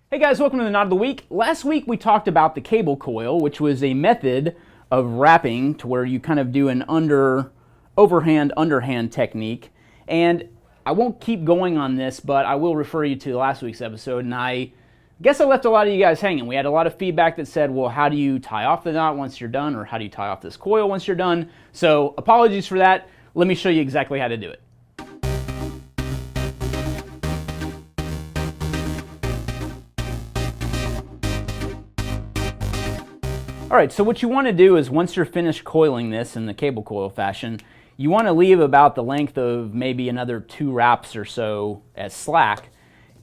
Hey guys, welcome to the Knot of the Week. Last week we talked about the cable coil, which was a method of wrapping to where you kind of do an overhand, underhand technique. And I won't keep going on this, but I will refer you to last week's episode. And I guess I left a lot of you guys hanging. We had a lot of feedback that said, well, how do you tie off the knot once you're done? Or how do you tie off this coil once you're done? So apologies for that. Let me show you exactly how to do it. Alright, so what you want to do is once you're finished coiling this in the cable coil fashion, you want to leave about the length of maybe another 2 wraps or so as slack.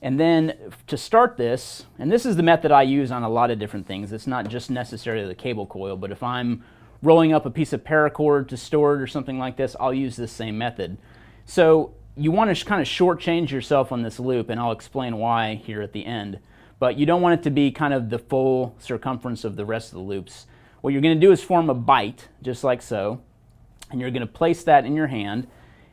And then to start this, and this is the method I use on a lot of different things, it's not just necessarily the cable coil, but if I'm rolling up a piece of paracord to store it or something like this, I'll use this same method. So you want to kind of shortchange yourself on this loop, and I'll explain why here at the end. But you don't want it to be kind of the full circumference of the rest of the loops. What you're going to do is form a bight, just like so, and you're going to place that in your hand,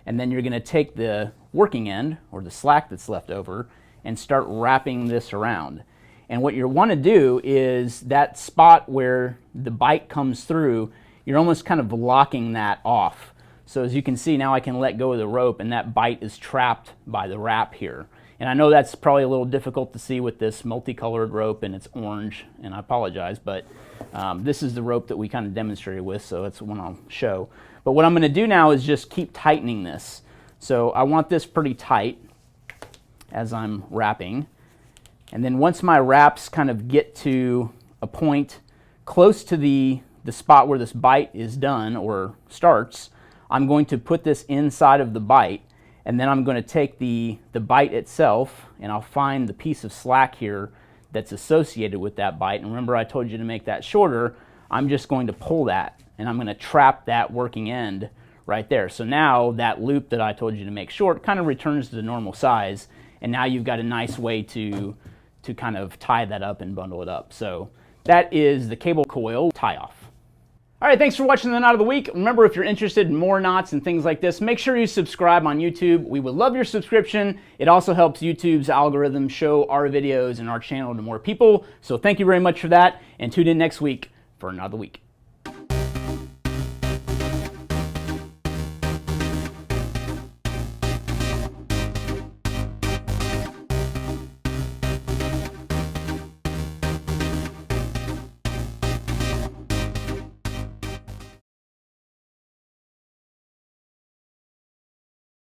and then you're going to take the working end, or the slack that's left over, and start wrapping this around. And what you want to do is that spot where the bight comes through, you're almost kind of locking that off. So as you can see, now I can let go of the rope, and that bight is trapped by the wrap here. And I know that's probably a little difficult to see with this multicolored rope and it's orange, and I apologize, but this is the rope that we kind of demonstrated with, so that's the one I'll show. But what I'm going to do now is just keep tightening this. So I want this pretty tight as I'm wrapping. And then once my wraps kind of get to a point close to the spot where this bight is done or starts, I'm going to put this inside of the bight. And then I'm going to take the bight itself, and I'll find the piece of slack here that's associated with that bight. And remember, I told you to make that shorter. I'm just going to pull that, and I'm going to trap that working end right there. So now that loop that I told you to make short kind of returns to the normal size, and now you've got a nice way to kind of tie that up and bundle it up. So that is the cable coil tie-off. All right, thanks for watching the Knot of the Week. Remember, if you're interested in more knots and things like this, make sure you subscribe on YouTube. We would love your subscription. It also helps YouTube's algorithm show our videos and our channel to more people. So thank you very much for that, and tune in next week for Knot of the Week.